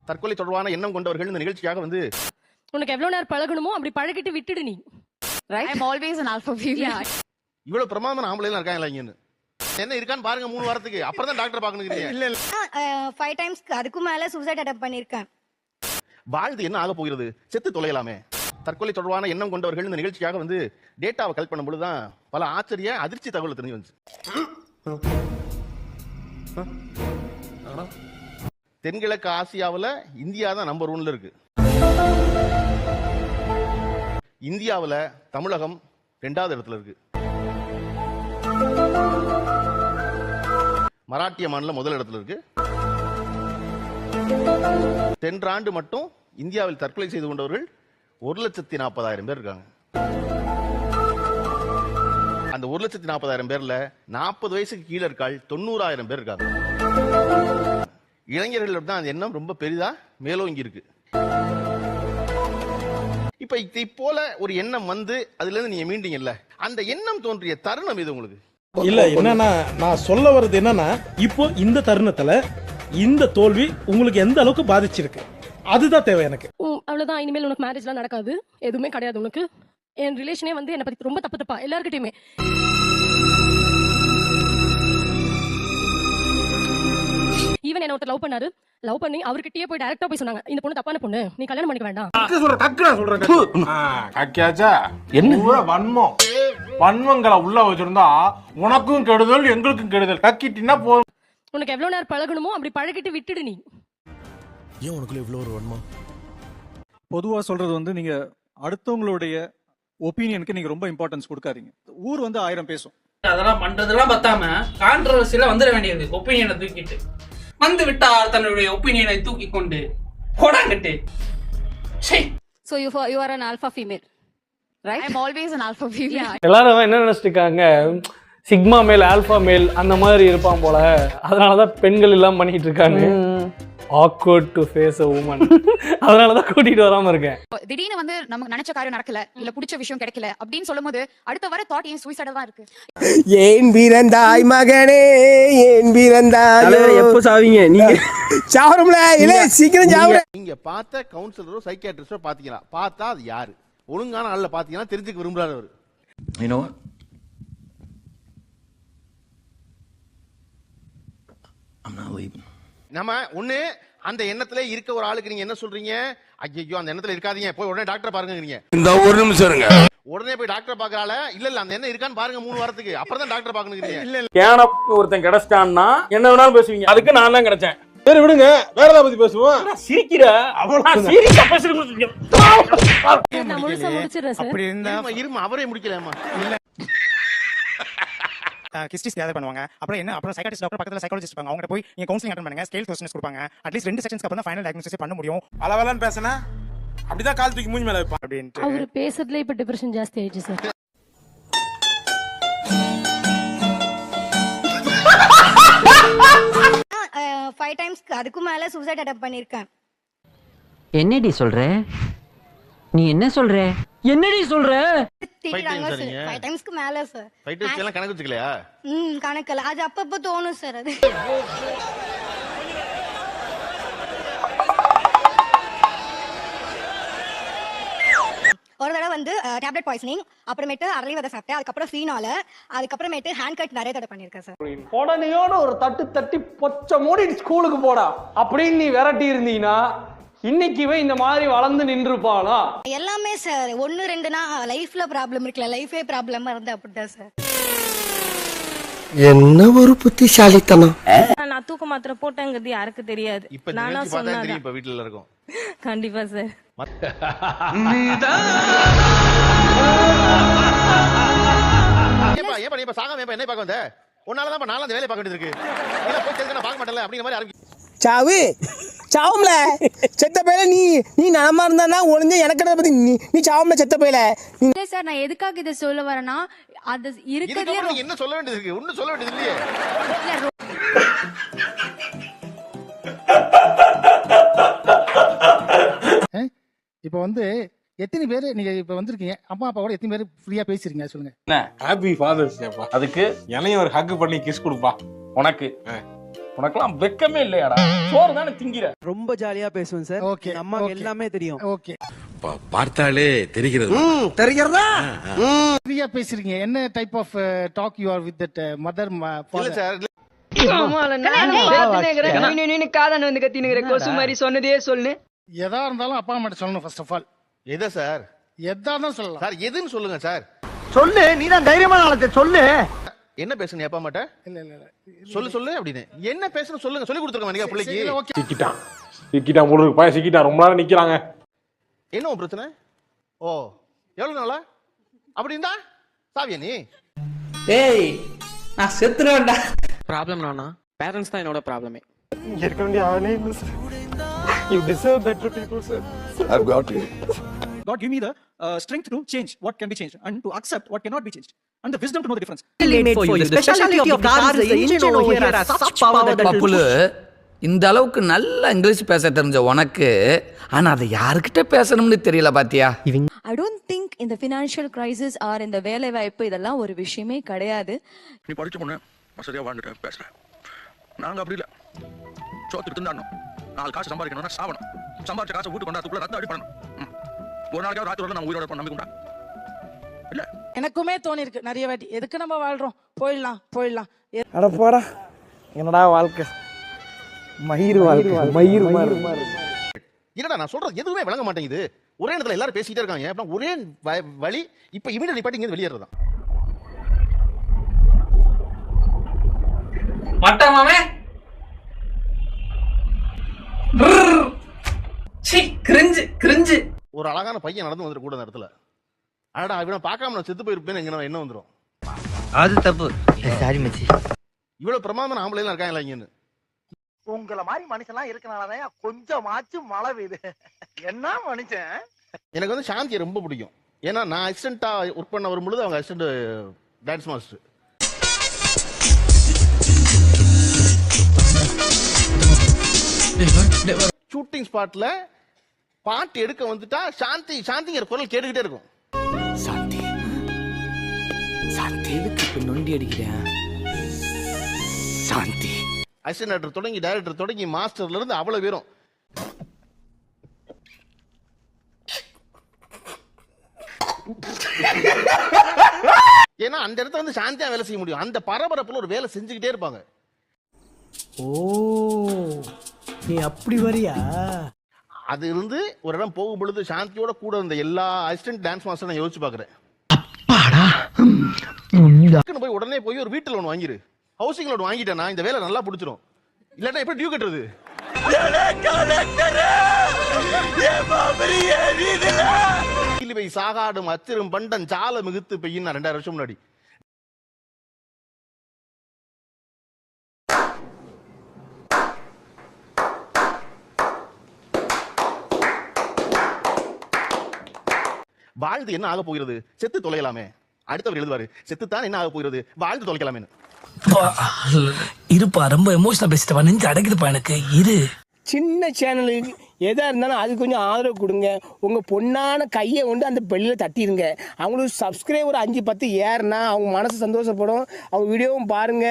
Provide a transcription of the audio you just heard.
தற்கொலை தொடர்பான எண்ணம் கொண்டவர்கள் இந்த நிகழ்ச்சியாக வந்து உனக்கு எவ்வளவு நேரம் பழகணுமோ அப்படி பழகிட்டு விட்டுடு நீ. Right? I'm always an alpha female. இவ்வளவு பிரமாதமான ஆம்பளைலாம் இருக்காங்களா இங்கன்னு என்ன இருக்கான்னு பாருங்க 3 வாரத்துக்கு அப்புறம் தான் டாக்டர் பாக்கணுங்கிறீங்க. இல்ல 5 டைம்ஸ் அதுக்கும் மேல சூசைட் அட்டெம்ப்ட் பண்ணிருக்கேன். வாழ்ந்து என்ன ஆக போகிறது, செத்து தொலையலாமே. தற்கொலை தொடர்பான எண்ணம் கொண்டவர்கள் இந்த நிகழ்ச்சியாக வந்து டேட்டாவை கலெக்ட் பண்ணும்போது தான் பல ஆச்சரிய அதிர்ச்சி தகவல் தெரிஞ்சு வந்துச்சு. தென்கிழக்கு ஆசியாவில் இந்தியா தான் நம்பர் 1ல இருக்கு. இந்தியாவில் தமிழகம் 2வது இடத்துல இருக்கு. மராட்டிய மாநிலம் முதல் இடத்துல இருக்கு. சென்றாண்டு மட்டும் இந்தியாவில் தற்கொலை செய்து கொண்டவர்கள் 1,40,000 பேர் இருக்காங்க. அந்த 1,40,000 பேர்ல 40 வயசுக்கு கீழே இருக்காள் 90,000 பேர் இருக்காங்க. இளைஞர்கள் தான் அந்த எண்ணம் ரொம்ப பெரிதா மேலோங்கி இருக்கு. இப்ப இதை போல ஒரு எண்ணம் வந்து அதுல இருந்து நீங்க மீண்டீங்கல்ல, அந்த எண்ணம் தோன்றிய தருணம் இது உங்களுக்கு? இல்ல என்னன்னா நான் சொல்ல வர்றது என்னன்னா, இப்போ இந்த தருணத்துல இந்த தோல்வி உங்களுக்கு எந்த அளவுக்கு பாதிச்சிருக்கு அதுதான் தேவை எனக்கு. அவ்வளவுதான், இனிமேல் உனக்கு மேரேஜ்லாம் நடக்காது, எதுவுமே கிடையாது உனக்கு. என் ரிலேஷனே வந்து என்ன பத்தி ரொம்ப தப்பா எல்லார்கிட்டயுமே. ஈவன் என்ன ஒருத்தர் லவ் பண்ணி அவர்கிட்டயே போய் டைரக்டா போய் சொன்னாங்க, இந்த பொண்ணு தப்பான பொண்ணு, நீ கல்யாணம் பண்ணிக்க வேண்டாம். வன்மங்களை உள்ள வச்சிருந்தா உனக்கும் கெடுதல் எங்களுக்கும் கெடுதல். கக்கிட்டினா போதும். உனக்கு எவ்வளவு நேரம் பழகணுமோ அப்படி பழகிட்டு விட்டுடு நீ. ஏன் உனக்குள்ள இவ்வளவு ஒரு வன்மம்? பொதுவா சொல்றது வந்து நீங்க அடுத்தவங்களுடைய ஒப்பீனியனுக்கு நீங்க ரொம்ப இம்பார்ட்டன்ஸ் கொடுக்காதீங்க. ஊர் வந்து 1000 பேசும். அதெல்லாம் பண்றதெல்லாம் பத்தாம கான்ட்ரோவர்சில வந்துட வேண்டியது. ஒப்பீனியனை தூக்கிட்டு வந்து விட்டார், தன்னுடைய ஒப்பீனியனை தூக்கி கொண்டு போடாங்கட்டு. So you are an alpha female. Right? I'm always an alpha female. எல்லாரும் என்ன நினைச்சிட்டு இருக்காங்க, சிக்மா மேல் ஆல்பா மேல் அந்த மாதிரி இருப்பான் போல, அதனாலதான் பெண்கள் எல்லாம் பண்ணிட்டு இருக்காங்க. awkward to face a woman. அதனாலதான் கூட்டிட்டு வராம இருக்கேன். திடீர்னு வந்து நமக்கு நினைச்ச காரியம் நடக்கல, இல்ல பிடிச்ச விஷயம் கிடைக்கல அப்படின்னு சொல்லும்போது அடுத்த வர தாட் ஏன் சூசைடா தான் இருக்கு. ஏன் பிறந்தாய் மகனே, ஏன் பிறந்தாய், எப்போ சாவீங்க நீங்க? சாவறோம்ல, இல்ல சீக்கிரம் சாவற. நீங்க பார்த்த கவுன்சிலரோ சைக்கியாட்ரிஸ்டோ பாத்தீங்களா? பார்த்தா அது யாரு? ஒழுங்கான ஆள்ல பாத்தீங்கன்னா தெரிஞ்சுக்க விரும்புறாரு அவரு. You know what? I'm not leaving. நம்ம ஒண்ணு அந்த எண்ணத்துல இருக்க ஒரு ஆளுக்கு நீங்க என்ன சொல்றீங்க, ஐயோ அந்த எண்ணத்துல இருக்காதீங்க, போய் உடனே டாக்டர் பாருங்கங்கறீங்க. இந்த ஒரு நிமிஷம் இருங்க. உடனே போய் டாக்டர் பாக்குறால, இல்ல அந்த எண்ணம் இருக்கான்னு பாருங்க 3 வாரத்துக்கு அப்புறம் தான் டாக்டர் பாக்கணுங்கறீங்க. ஏன்னா ஒருத்தன் கிடைச்சிட்டான்னா என்ன வேணாலும் பேசுவீங்க, அதுக்கு நான் தான் கிடைச்சேன். சரி விடுங்க, வேற ஏதாவது பத்தி பேசுவோம். சிரிக்கிற அவ்வளவு சீரியஸ் கெபாசிட்டி கொடுத்துட்டீங்க. நான் முழுசா முடிச்சிடுறேன் சார். அப்படி இருந்தா இருமா அவரே முடிக்கலாமா? இல்ல கிஸ்டிஸ் கேதர் பண்ணுவாங்க. அப்புறம் சைக்காட்ரிஸ்ட் டாக்டர் பக்கத்துல சைக்காலஜிஸ்ட் இருப்பாங்க. அவங்க போய் நீங்க கவுன்சிலிங் அட்டெண்ட் பண்ணுங்க, ஸ்கேல் கொஸ்டின்ஸ் கொடுப்பாங்க. அட்லீஸ்ட் 2 செஷன்ஸ்க்கு அப்புறம் தான் ஃபைனல் டயக்னோசிஸ் பண்ண முடியும். அளவலன்னு பேசினா அப்படிதான் கால் தூக்கி மூஞ்சி மேல வைப்பான் அப்படின்ட்டு அவர் பேசுறதுல இப்ப டிப்ரெஷன் ஜாஸ்தி ஆயிடுச்சு சார். 5 டைம்ஸ் அதுக்கும் மேல சூசைட் அட்டெம்ப்ட் பண்ணிருக்கேன். என்னடி சொல்ற நீ? என்ன சொல்ற? என்னடி சொல்ற? திட்டுறாங்க சார். 5 டைம்ஸ்க்கு மேல சார். 5 டைம்ஸ் எல்லாம் கணக்கு வச்சுக்கலையா? கணக்கல, அது அப்பப்போ தோணும் சார். அது ஒரு தடவை வந்து டேப்லெட் பாய்சனிங், அப்புறமேட்டு அரளி விதை சாப்பிட்டேன், அதுக்கப்புறம் ஃபீனால, அதுக்கப்புறமேட்டு ஹேண்ட் கட் நிறைய தடவை பண்ணிருக்கேன் சார். உடனேயோட ஒரு தட்டி பொச்ச மூடி ஸ்கூலுக்கு போடா அப்படின்னு நீ விரட்டி இருந்தீங்கன்னா இன்னைக்கு இந்த மாதிரி வளர்ந்து நின்றுப்பாளா? எல்லாமே சார் 1 2னா லைஃப்ல ப்ராப்ளம் இருக்குல்ல, லைஃபே ப்ராப்ளமா இருந்து அப்படிதான் சார். என்ன ஒரு புத்திசாலித்தனம். நான் தூக்க மாத்திரை போட்டேங்கிறது யாருக்கு தெரியாது. இப்ப நானா சொன்னேன். இப்ப வீட்ல இருக்கோம். கண்டிப்பா சார். ஏப்பா சாகாம என்ன பார்க்க வந்த? உன்னாலதான் நானும் அந்த வேலையை பார்க்க வேண்டியது இருக்கு. இல்ல போய் தெரிஞ்சா நான் பார்க்க மாட்டேன்ல அப்படிங்கிற மாதிரி சாவு சாவும்ல செத்த பையல. நீ நலமா இருந்தா ஒளிஞ்ச எனக்கு பத்தி நீ சாவும்ல செத்த பையல. இல்ல சார், நான் எதுக்காக இதை சொல்ல வரேன்னா, அது இருக்கிறதுல என்ன சொல்ல வேண்டியது இருக்கு? ஒண்ணும் சொல்ல வேண்டியது இல்லையே. இப்போ வந்து எத்தனை பேர் நீங்க இப்ப வந்திருக்கீங்க, அம்மா அப்பாவோட எத்தனை பேர் ஃப்ரீயா பேசிருக்கீங்க சொல்லுங்க. ஹாப்பி ஃபாதர்ஸ் டேப்பா. அதுக்கு என்னையும் ஒரு ஹக் பண்ணி கிஸ் கொடுப்பா. உனக்கு உனக்கெல்லாம் வெக்கமே இல்லையாடா? சோறு தானே திங்கிற. ரொம்ப ஜாலியா பேசுவேன் சார். ஓகே அம்மாக்கு எல்லாமே தெரியும். ஓகே பார்த்தாலே தெரிகிறது. தெரிகிறதா? ஃப்ரீயா பேசுறீங்க. என்ன type of talk you are with that mother இல்ல ஃபாதர்? சார் எதா இருந்தாலும் அப்பா அம்மா சொல்லணும் ஃபர்ஸ்ட் ஆஃப் ஆல். எதை சார்? எதா இருந்தாலும் சொல்லலாம். சார் எதுன்னு சொல்லுங்க சார். சொல்லு, நீ தான் தைரியமான ஆளு, சொல்லு. என்ன பேசுங்க அப்பா அம்மாட்ட? இல்ல இல்ல இல்ல. சொல்லு அப்படின்னு என்ன பேசணும் சொல்லுங்க. சொல்லி கொடுத்துருக்கோம் நீங்க பிள்ளைக்கு. ஓகே. சிக்கிட்டான் முழுக்கு பையன் சிக்கிட்டான். ரொம்ப நேரம் நிக்கிறாங்க. என்ன உன் பிரச்சனை? ஓ எவ்வளவு நாளா அப்படி இருந்தா சாவியா நீ? ஏய் நான் செத்துறேன்டா. ப்ராப்ளம் நானா? பேரண்ட்ஸ் தான் என்னோட ப்ராப்ளமே. இங்க இருக்க வேண்டிய ஆளே இல்ல sir. You deserve better people, sir. I've got it. God give me the strength to change what can be changed and to accept what cannot be changed and the wisdom to know the difference. The specialty of the car is the engine over here has such power that it will push. இந்த அளவுக்கு நல்ல English பேச தெரிஞ்ச உனக்கு ஆனா அதை யாருக்கிட்ட பேசணும்னு தெரியல பாத்தியா? I don't think in the financial crisis or in the வேலை வாய்ப்பு இதெல்லாம் ஒரு விஷயமே கிடையாது. நீ படிச்ச பொண்ணு வசதியா வாழ்ந்துட்ட பேசுற. நாங்க அப்படி இல்ல. சோத்துக்கு திண்டாடணும். 4 காசு சம்பாதிக்கணும்னா சாவணும். சம்பாதிச்ச காசை வீட்டு கொண்டாடுறதுக்குள்ள ரத்தம் அடி பண்ணணும். ஒரு நாளைக்கு ராத்திரி நம்ம உயிரோட இருப்போம் நம்பிக்கை இல்ல. எனக்குமே தோணி இருக்கு நிறைய வாட்டி, எதுக்கு நம்ம வாழ்றோம், போயிடலாம். அட போடா, என்னடா வாழ்க்கை, மயிர் வாழ்க்கை, மயிர் மாதிரி. என்னடா நான் சொல்றது எதுவுமே விளங்க மாட்டேங்குது. ஒரே இடத்துல எல்லாரும் பேசிட்டே இருக்காங்க. அப்புறம் ஒரே வழி இப்ப இமிடியட் நிப்பாட்டி இங்க வெளியேறதா? மட்டமாமே கிரிஞ்சு. ஒரு அழகான பையன் நடந்து வந்துட்டு கூட அந்த இடத்துல அடடா இவனை பார்க்காம நான் செத்து போயிருப்பேன்னு என்ன வந்துரும். அது தப்பு. சாரி மச்சி. இவ்வளவு பிரமாதமான ஆம்பளை எல்லாம் இருக்காங்களா இங்கன்னு? உங்கள மாதிரி மனுஷன்லாம் இருக்கனாலதான் கொஞ்சமாச்சும் மழை பெய்யுது. என்ன மனுஷன்? எனக்கு வந்து சாந்தியை ரொம்ப பிடிக்கும். ஏன்னா நான் அசிஸ்டண்டா ஒர்க் பண்ண வரும்பொழுது அவங்க அசிஸ்டன்ட் டான்ஸ் மாஸ்டர். ஷூட்டிங் ஸ்பாட்ல பாட்டு எடுக்க வந்துட்டா சாந்திங்கிற குரல் கேட்டுக்கிட்டே இருக்கும். சாந்தி எதுக்கு இப்ப நொண்டி அடிக்கிறேன்? சாந்தி அசிஸ்டன்ட் தொடங்கி டைரக்டர் தொடங்கி மாஸ்டர்ல இருந்து அவ்வளவு பேரும் ஏன்னா அந்த இடத்துல வந்து சாந்தியா வேலை செய்ய முடியும். அந்த பரபரப்புல ஒரு வேலை செஞ்சுக்கிட்டே இருப்பாங்க. ஓ நீ அப்படி வரியா? அது இருந்து ஒரு இடம் போகும் பொழுது சாந்தியோட கூட இருந்த எல்லா அசிஸ்டன்ட் டான்ஸ் மாஸ்டர் நான் யோசிச்சு பாக்குறேன். போய் உடனே போய் ஒரு வீட்டு லோன் வாங்கிரு, ஹவுசிங் லோன் வாங்கிட்டேன்னா இந்த வேலை நல்லா பிடிச்சிரும். இல்லன்னா எப்படி டியூ கட்டுறது? சாகாடும் அச்சிரும் பண்டன் சால மிகுத்து பெய்யும் 2000 வருஷம் முன்னாடி. வாழ்ந்து என்ன ஆக போகிறது, செத்து தொலையலாமே. அடுத்தவர் எழுதுவாரு, செத்துத்தான் என்ன ஆக போகிறது, வாழ்ந்து தொலைக்கலாமே. இருப்பா, ரொம்ப எமோஷனல் பேசிட்டு நெஞ்சு அடைக்குதுப்பா எனக்கு. இரு, சின்ன சேனலுக்கு எதா இருந்தாலும் அது கொஞ்சம் ஆதரவு கொடுங்க. உங்க பொண்ணான கையை கொண்டு அந்த பெல்லில் தட்டிடுங்க. அவங்களுக்கு சப்ஸ்கிரைபர் 5-10 ஏறுனா அவங்க மனசு சந்தோஷப்படும். அவங்க வீடியோவும் பாருங்க.